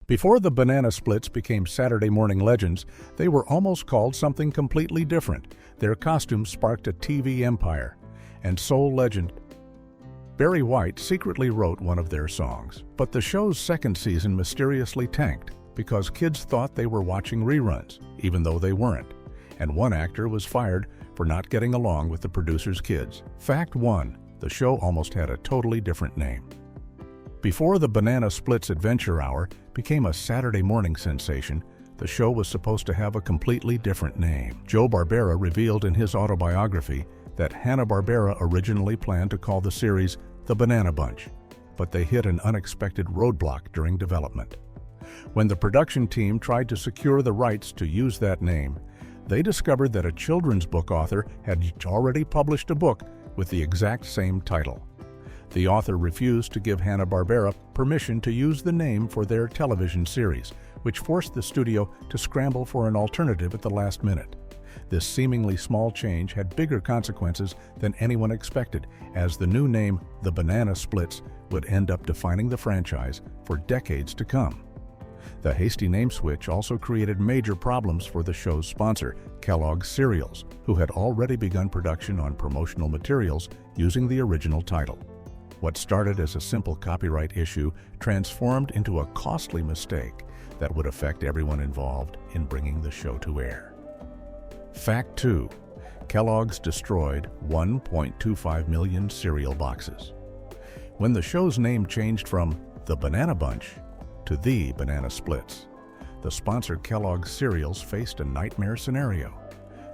Before the Banana Splits became Saturday morning legends, they were almost called something completely different. Their costumes sparked a TV empire, and soul legend Barry White secretly wrote one of their songs. But the show's second season mysteriously tanked because kids thought they were watching reruns, even though they weren't, and one actor was fired for not getting along with the producer's kids. Fact 1. The show almost had a totally different name. Before the Banana Splits Adventure Hour became a Saturday morning sensation, the show was supposed to have a completely different name. Joe Barbera revealed in his autobiography that Hanna-Barbera originally planned to call the series The Banana Bunch, but they hit an unexpected roadblock during development. When the production team tried to secure the rights to use that name, they discovered that a children's book author had already published a book with the exact same title. The author refused to give Hanna-Barbera permission to use the name for their television series, which forced the studio to scramble for an alternative at the last minute. This seemingly small change had bigger consequences than anyone expected, as the new name, The Banana Splits, would end up defining the franchise for decades to come. The hasty name switch also created major problems for the show's sponsor, Kellogg's Cereals, who had already begun production on promotional materials using the original title. What started as a simple copyright issue transformed into a costly mistake that would affect everyone involved in bringing the show to air. Fact 2. Kellogg's destroyed 1.25 million cereal boxes. When the show's name changed from The Banana Bunch to The Banana Splits, the sponsor Kellogg's Cereals faced a nightmare scenario.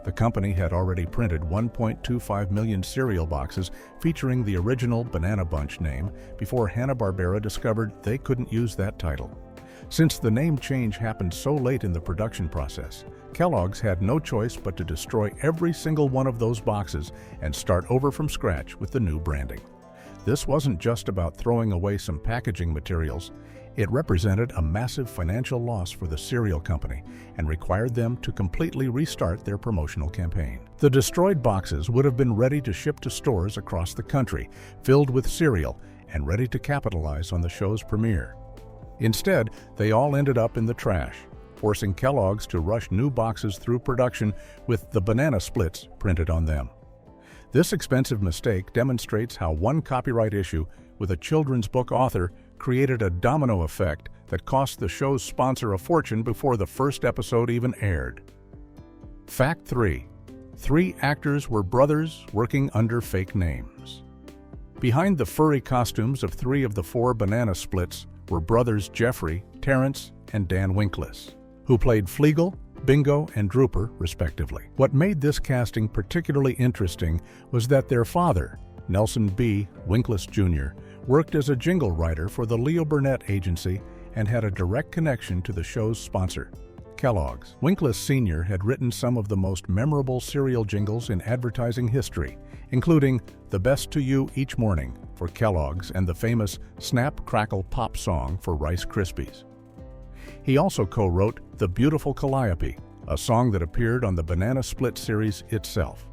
The company had already printed 1.25 million cereal boxes featuring the original Banana Bunch name before Hanna-Barbera discovered they couldn't use that title. Since the name change happened so late in the production process, Kellogg's had no choice but to destroy every single one of those boxes and start over from scratch with the new branding. This wasn't just about throwing away some packaging materials. It represented a massive financial loss for the cereal company and required them to completely restart their promotional campaign. The destroyed boxes would have been ready to ship to stores across the country, filled with cereal and ready to capitalize on the show's premiere. Instead, they all ended up in the trash, forcing Kellogg's to rush new boxes through production with the Banana Splits printed on them. This expensive mistake demonstrates how one copyright issue with a children's book author created a domino effect that cost the show's sponsor a fortune before the first episode even aired. Fact 3. 3 actors were brothers working under fake names. Behind the furry costumes of 3 of the 4 Banana Splits were brothers Jeffrey, Terrence, and Dan Winkless, who played Fleagle, Bingo, and Drooper, respectively. What made this casting particularly interesting was that their father, Nelson B. Winkless Jr., worked as a jingle writer for the Leo Burnett agency and had a direct connection to the show's sponsor, Kellogg's. Winkless Sr. had written some of the most memorable cereal jingles in advertising history, including The Best to You Each Morning for Kellogg's and the famous Snap, Crackle, Pop song for Rice Krispies. He also co-wrote The Beautiful Calliope, a song that appeared on the Banana Split series itself.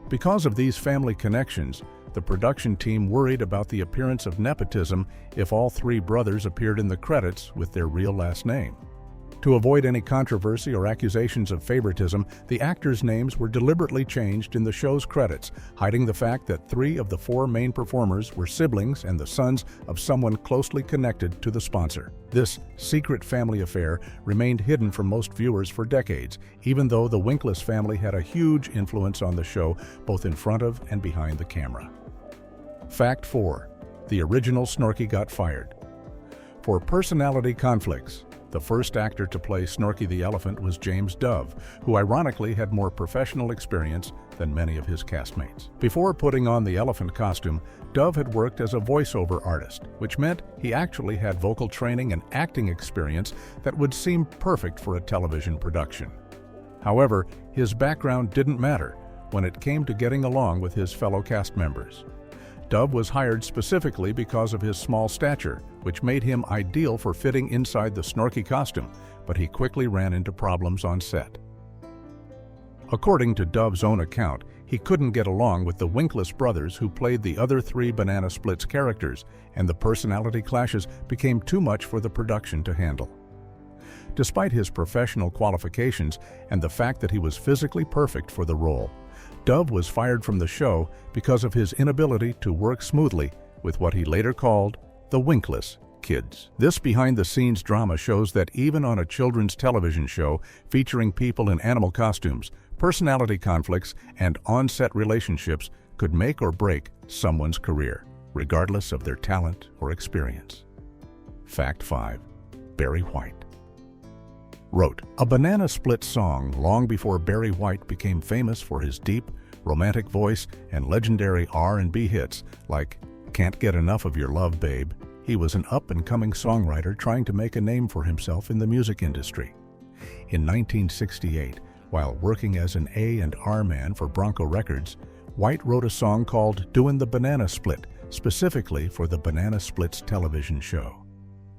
Because of these family connections, the production team worried about the appearance of nepotism if all 3 brothers appeared in the credits with their real last name. To avoid any controversy or accusations of favoritism, the actors' names were deliberately changed in the show's credits, hiding the fact that 3 of the 4 main performers were siblings and the sons of someone closely connected to the sponsor. This secret family affair remained hidden from most viewers for decades, even though the Winkless family had a huge influence on the show, both in front of and behind the camera. Fact 4. The original Snorky got fired. For personality conflicts, the first actor to play Snorky the Elephant was James Dove, who ironically had more professional experience than many of his castmates. Before putting on the elephant costume, Dove had worked as a voiceover artist, which meant he actually had vocal training and acting experience that would seem perfect for a television production. However, his background didn't matter when it came to getting along with his fellow cast members. Dove was hired specifically because of his small stature, which made him ideal for fitting inside the Snorky costume, but he quickly ran into problems on set. According to Dove's own account, He couldn't get along with the Winkless brothers who played the other three Banana Splits characters, and the personality clashes became too much for the production to handle. Despite his professional qualifications and the fact that he was physically perfect for the role, Dove was fired from the show because of his inability to work smoothly with what he later called the Winkless kids. This behind-the-scenes drama shows that even on a children's television show featuring people in animal costumes, personality conflicts and on-set relationships could make or break someone's career, regardless of their talent or experience. Fact 5. Barry White wrote a Banana Split song long before Barry White became famous for his deep, romantic voice and legendary R&B hits like Can't Get Enough of Your Love, Babe. He was an up-and-coming songwriter trying to make a name for himself in the music industry. In 1968, while working as an A&R man for Bronco Records, White wrote a song called Doin' the Banana Split, specifically for the Banana Splits television show.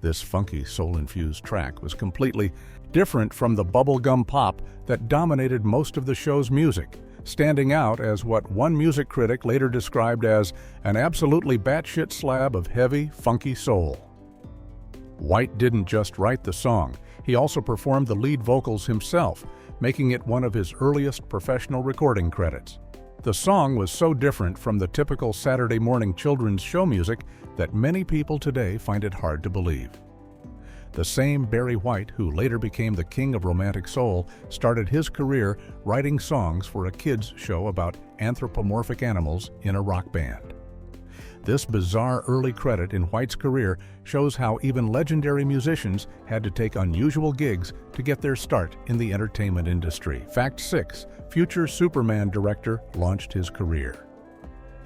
This funky, soul-infused track was completely different from the bubblegum pop that dominated most of the show's music, standing out as what one music critic later described as an absolutely batshit slab of heavy, funky soul. White didn't just write the song, he also performed the lead vocals himself, making it one of his earliest professional recording credits. The song was so different from the typical Saturday morning children's show music that many people today find it hard to believe. The same Barry White, who later became the king of romantic soul, started his career writing songs for a kids' show about anthropomorphic animals in a rock band. This bizarre early credit in White's career shows how even legendary musicians had to take unusual gigs to get their start in the entertainment industry. Fact 6. Future Superman director launched his career.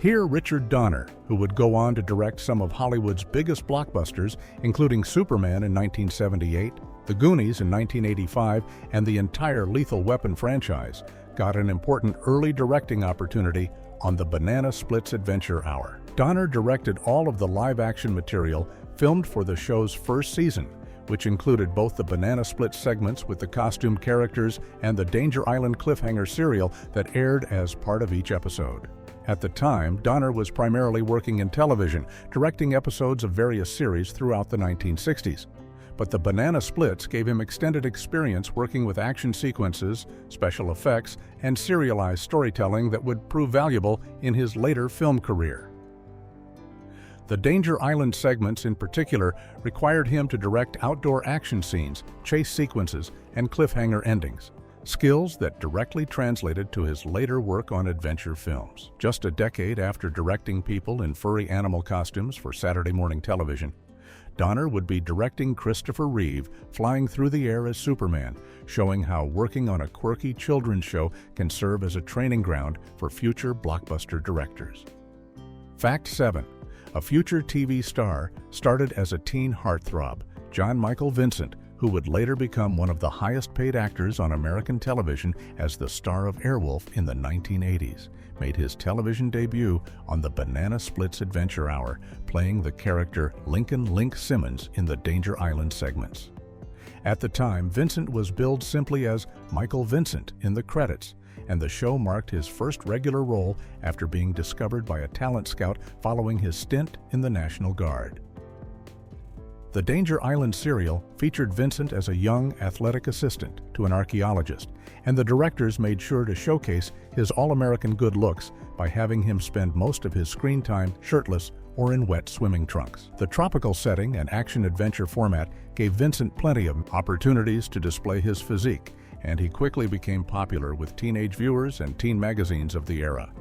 Hear Richard Donner, who would go on to direct some of Hollywood's biggest blockbusters, including Superman in 1978, The Goonies in 1985, and the entire Lethal Weapon franchise, got an important early directing opportunity on the Banana Splits Adventure Hour. Donner directed all of the live-action material filmed for the show's first season, which included both the Banana Split segments with the costumed characters and the Danger Island cliffhanger serial that aired as part of each episode. At the time, Donner was primarily working in television, directing episodes of various series throughout the 1960s. But the Banana Splits gave him extended experience working with action sequences, special effects, and serialized storytelling that would prove valuable in his later film career. The Danger Island segments in particular required him to direct outdoor action scenes, chase sequences, and cliffhanger endings, skills that directly translated to his later work on adventure films. Just a decade after directing people in furry animal costumes for Saturday morning television, Donner would be directing Christopher Reeve flying through the air as Superman, showing how working on a quirky children's show can serve as a training ground for future blockbuster directors. Fact 7. A future TV star started as a teen heartthrob, John Michael Vincent, who would later become one of the highest-paid actors on American television as the star of Airwolf in the 1980s, made his television debut on the Banana Splits Adventure Hour, playing the character Lincoln Link Simmons in the Danger Island segments. At the time, Vincent was billed simply as Michael Vincent in the credits, and the show marked his first regular role after being discovered by a talent scout following his stint in the National Guard. The Danger Island serial featured Vincent as a young, athletic assistant to an archaeologist, and the directors made sure to showcase his all-American good looks by having him spend most of his screen time shirtless or in wet swimming trunks. The tropical setting and action-adventure format gave Vincent plenty of opportunities to display his physique, and he quickly became popular with teenage viewers and teen magazines of the era.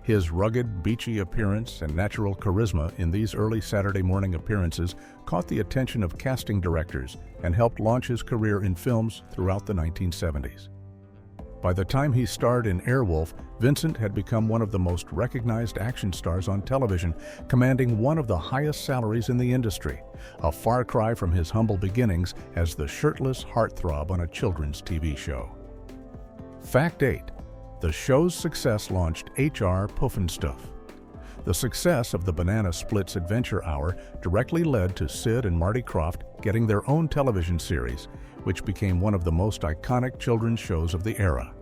His rugged, beachy appearance and natural charisma in these early Saturday morning appearances caught the attention of casting directors and helped launch his career in films throughout the 1970s. By the time he starred in Airwolf, Vincent had become one of the most recognized action stars on television, commanding one of the highest salaries in the industry, a far cry from his humble beginnings as the shirtless heartthrob on a children's TV show. Fact 8. The show's success launched HR Pufnstuf. The success of the Banana Splits Adventure Hour directly led to Sid and Marty Krofft getting their own television series, which became one of the most iconic children's shows of the era.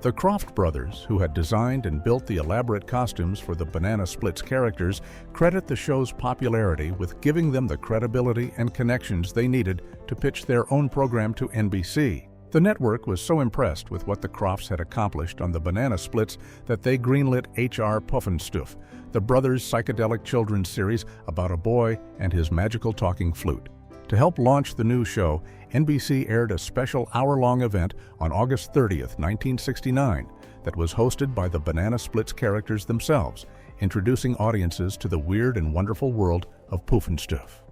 The Croft brothers, who had designed and built the elaborate costumes for the Banana Splits characters, credit the show's popularity with giving them the credibility and connections they needed to pitch their own program to NBC. The network was so impressed with what the Crofts had accomplished on the Banana Splits that they greenlit H.R. Pufnstuf, the brothers' psychedelic children's series about a boy and his magical talking flute. To help launch the new show, NBC aired a special hour-long event on August 30th, 1969, that was hosted by the Banana Splits characters themselves, introducing audiences to the weird and wonderful world of Pufnstuf.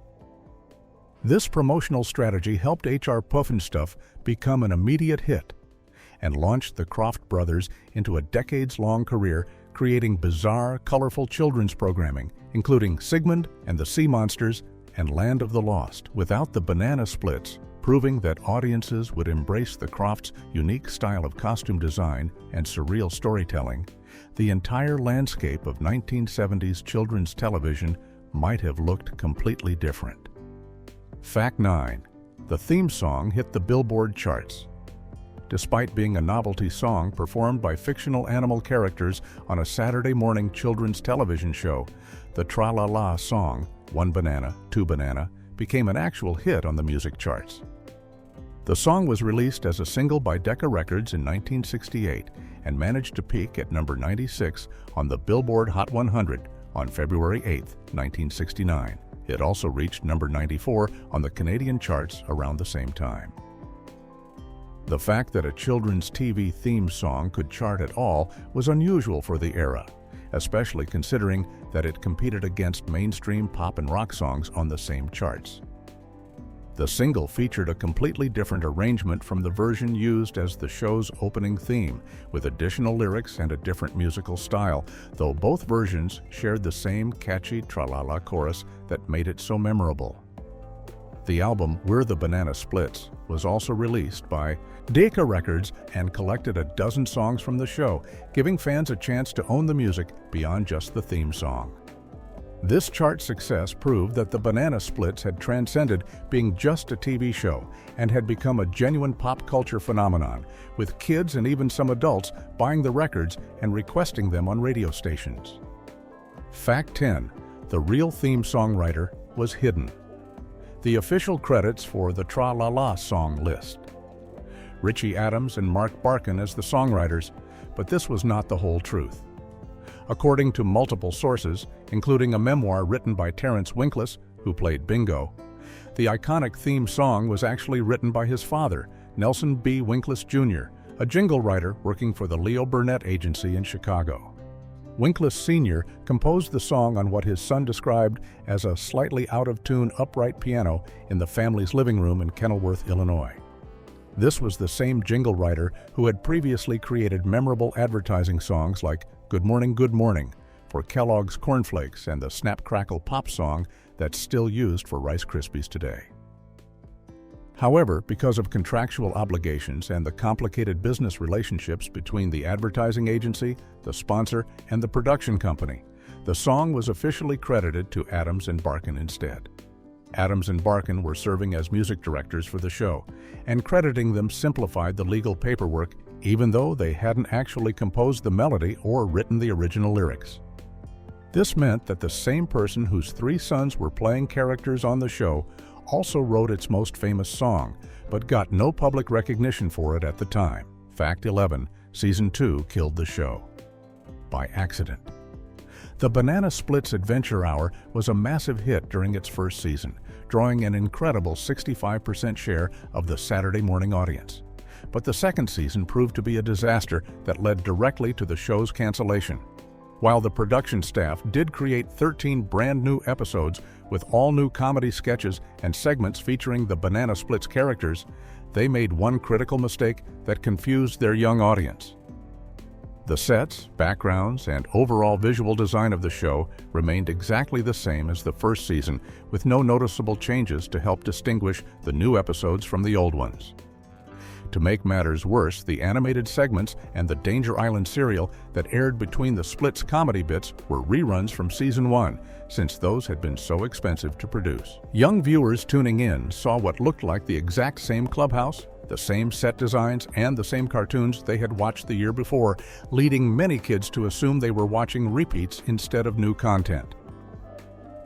This promotional strategy helped H.R. Pufnstuf become an immediate hit and launched the Croft brothers into a decades-long career creating bizarre, colorful children's programming, including Sigmund and the Sea Monsters and Land of the Lost, without the Banana Splits, proving that audiences would embrace the Crofts' unique style of costume design and surreal storytelling. The entire landscape of 1970s children's television might have looked completely different. Fact 9. The theme song hit the Billboard charts. Despite being a novelty song performed by fictional animal characters on a Saturday morning children's television show, the Tra-La-La song, One Banana, Two Banana, became an actual hit on the music charts. The song was released as a single by Decca Records in 1968 and managed to peak at number 96 on the Billboard Hot 100 on February 8, 1969. It also reached number 94 on the Canadian charts around the same time. The fact that a children's TV theme song could chart at all was unusual for the era, especially considering that it competed against mainstream pop and rock songs on the same charts. The single featured a completely different arrangement from the version used as the show's opening theme, with additional lyrics and a different musical style, though both versions shared the same catchy tra-la-la chorus that made it so memorable. The album We're the Banana Splits was also released by Decca Records and collected a dozen songs from the show, giving fans a chance to own the music beyond just the theme song. This chart success proved that the Banana Splits had transcended being just a TV show and had become a genuine pop culture phenomenon, with kids and even some adults buying the records and requesting them on radio stations. Fact 10. The real theme songwriter was hidden. The official credits for the Tra-La-La song list Richie Adams and Mark Barkin as the songwriters, but this was not the whole truth. According to multiple sources, including a memoir written by Terrence Winkless, who played Bingo, the iconic theme song was actually written by his father, Nelson B. Winkless Jr., a jingle writer working for the Leo Burnett Agency in Chicago. Winkless Sr. composed the song on what his son described as a slightly out-of-tune upright piano in the family's living room in Kenilworth, Illinois. This was the same jingle writer who had previously created memorable advertising songs like Good Morning for Kellogg's Corn Flakes and the Snap Crackle Pop song that's still used for Rice Krispies today. However, because of contractual obligations and the complicated business relationships between the advertising agency, the sponsor, and the production company, the song was officially credited to Adams and Barkin instead. Adams and Barkin were serving as music directors for the show, and crediting them simplified the legal paperwork even though they hadn't actually composed the melody or written the original lyrics. This meant that the same person whose three sons were playing characters on the show also wrote its most famous song, but got no public recognition for it at the time. Fact 11. Season 2 killed the show. By accident. The Banana Splits Adventure Hour was a massive hit during its first season, drawing an incredible 65% share of the Saturday morning audience. But the second season proved to be a disaster that led directly to the show's cancellation. While the production staff did create 13 brand new episodes with all new comedy sketches and segments featuring the Banana Splits characters, they made one critical mistake that confused their young audience. The sets, backgrounds, and overall visual design of the show remained exactly the same as the first season, with no noticeable changes to help distinguish the new episodes from the old ones. To make matters worse, the animated segments and the Danger Island serial that aired between the Splits comedy bits were reruns from Season 1, since those had been so expensive to produce. Young viewers tuning in saw what looked like the exact same clubhouse, the same set designs, and the same cartoons they had watched the year before, leading many kids to assume they were watching repeats instead of new content.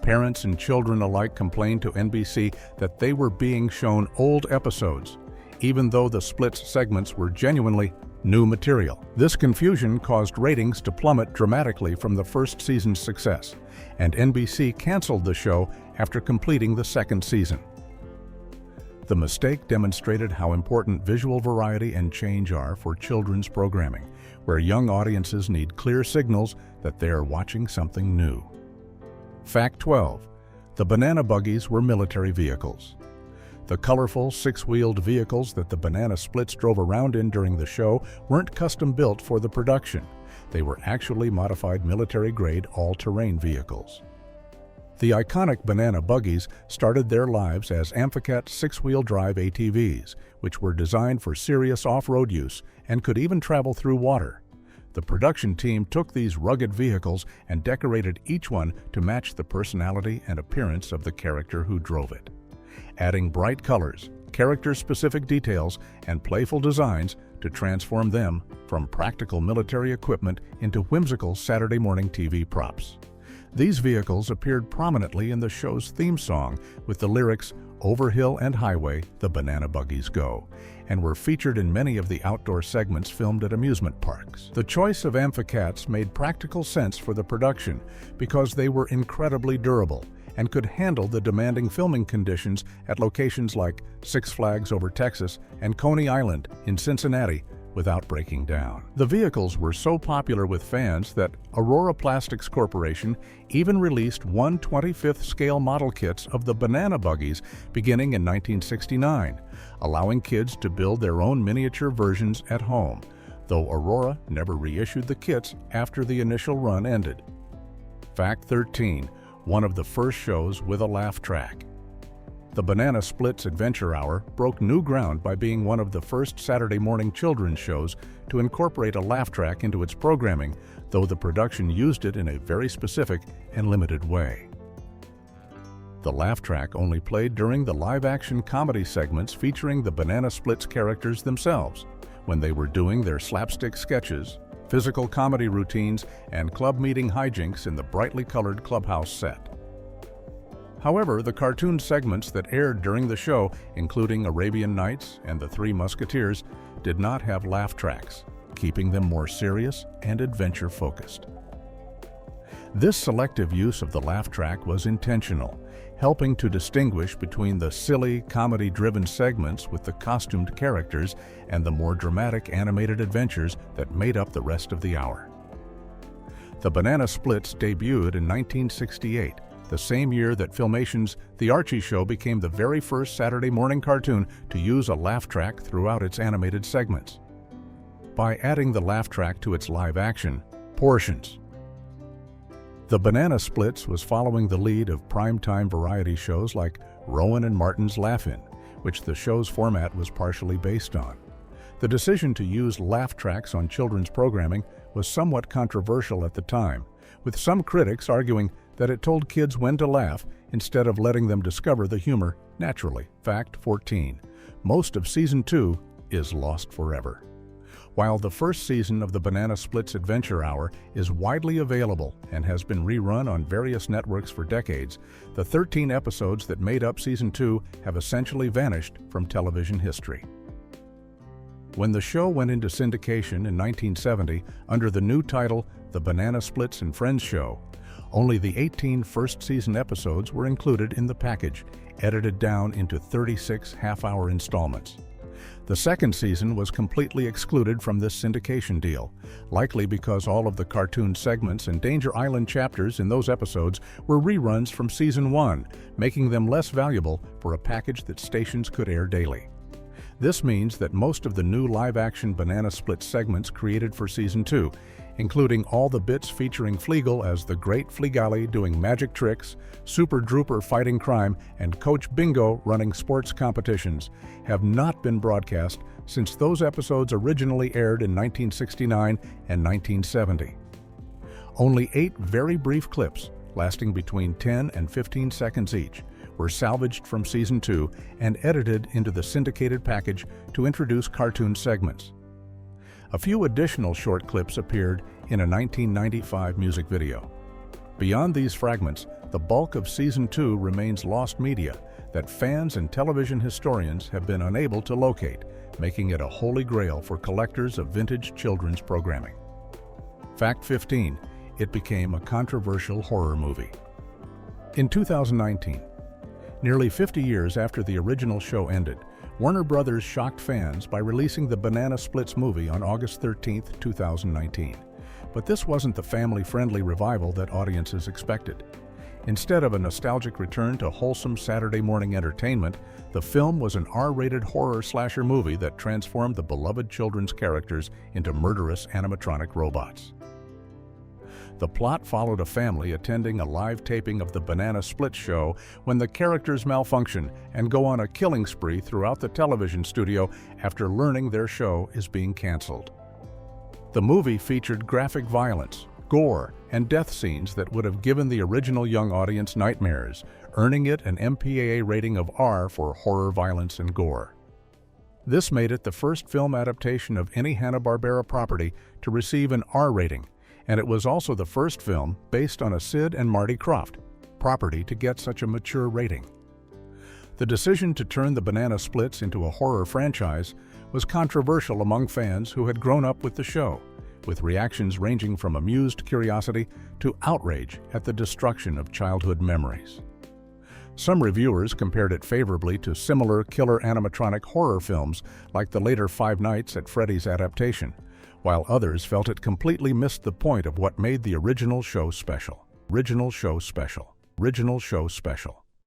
Parents and children alike complained to NBC that they were being shown old episodes, even though the Splits segments were genuinely new material. This confusion caused ratings to plummet dramatically from the first season's success, and NBC canceled the show after completing the second season. The mistake demonstrated how important visual variety and change are for children's programming, where young audiences need clear signals that they are watching something new. Fact 12. The banana buggies were military vehicles. The colorful, six-wheeled vehicles that the Banana Splits drove around in during the show weren't custom-built for the production. They were actually modified military-grade all-terrain vehicles. The iconic banana buggies started their lives as Amphicat six-wheel drive ATVs, which were designed for serious off-road use and could even travel through water. The production team took these rugged vehicles and decorated each one to match the personality and appearance of the character who drove it, adding bright colors, character-specific details, and playful designs to transform them from practical military equipment into whimsical Saturday morning TV props. These vehicles appeared prominently in the show's theme song with the lyrics, "Over hill and highway, the banana buggies go," and were featured in many of the outdoor segments filmed at amusement parks. The choice of Amphicats made practical sense for the production because they were incredibly durable and could handle the demanding filming conditions at locations like Six Flags Over Texas and Coney Island in Cincinnati without breaking down. The vehicles were so popular with fans that Aurora Plastics Corporation even released 1/25th scale model kits of the banana buggies beginning in 1969, allowing kids to build their own miniature versions at home, though Aurora never reissued the kits after the initial run ended. Fact 13. One of the first shows with a laugh track. The Banana Splits Adventure Hour broke new ground by being one of the first Saturday morning children's shows to incorporate a laugh track into its programming, though the production used it in a very specific and limited way. The laugh track only played during the live-action comedy segments featuring the Banana Splits characters themselves, when they were doing their slapstick sketches, physical comedy routines, and club meeting hijinks in the brightly colored clubhouse set. However, the cartoon segments that aired during the show, including Arabian Nights and The Three Musketeers, did not have laugh tracks, keeping them more serious and adventure-focused. This selective use of the laugh track was intentional, helping to distinguish between the silly, comedy-driven segments with the costumed characters and the more dramatic animated adventures that made up the rest of the hour. The Banana Splits debuted in 1968, the same year that Filmation's The Archie Show became the very first Saturday morning cartoon to use a laugh track throughout its animated segments, by adding the laugh track to its live-action portions. The Banana Splits was following the lead of primetime variety shows like Rowan and Martin's Laugh-In, which the show's format was partially based on. The decision to use laugh tracks on children's programming was somewhat controversial at the time, with some critics arguing that it told kids when to laugh instead of letting them discover the humor naturally. Fact 14. Most of Season 2 is lost forever. While the first season of the Banana Splits Adventure Hour is widely available and has been rerun on various networks for decades, the 13 episodes that made up Season 2 have essentially vanished from television history. When the show went into syndication in 1970 under the new title The Banana Splits and Friends Show, only the 18 first-season episodes were included in the package, edited down into 36 half-hour installments. The second season was completely excluded from this syndication deal, likely because all of the cartoon segments and Danger Island chapters in those episodes were reruns from Season 1, making them less valuable for a package that stations could air daily. This means that most of the new live-action Banana Split segments created for Season 2, including all the bits featuring Fleagle as the Great Fleagali doing magic tricks, Super Drooper fighting crime, and Coach Bingo running sports competitions, have not been broadcast since those episodes originally aired in 1969 and 1970. Only 8 very brief clips, lasting between 10 and 15 seconds each, were salvaged from Season 2 and edited into the syndicated package to introduce cartoon segments. A few additional short clips appeared in a 1995 music video. Beyond these fragments, the bulk of Season 2 remains lost media that fans and television historians have been unable to locate, making it a holy grail for collectors of vintage children's programming. Fact 15. It became a controversial horror movie. In 2019, nearly 50 years after the original show ended, Warner Brothers shocked fans by releasing the Banana Splits movie on August 13, 2019. But this wasn't the family-friendly revival that audiences expected. Instead of a nostalgic return to wholesome Saturday morning entertainment, the film was an R-rated horror slasher movie that transformed the beloved children's characters into murderous animatronic robots. The plot followed a family attending a live taping of the Banana Split show when the characters malfunction and go on a killing spree throughout the television studio after learning their show is being canceled. The movie featured graphic violence, gore, and death scenes that would have given the original young audience nightmares, earning it an MPAA rating of R for horror, violence, and gore. This made it the first film adaptation of any Hanna-Barbera property to receive an R rating, and it was also the first film based on a Sid and Marty Krofft property to get such a mature rating. The decision to turn the Banana Splits into a horror franchise was controversial among fans who had grown up with the show, with reactions ranging from amused curiosity to outrage at the destruction of childhood memories. Some reviewers compared it favorably to similar killer animatronic horror films like the later Five Nights at Freddy's adaptation, while others felt it completely missed the point of what made the original show special. Original show special.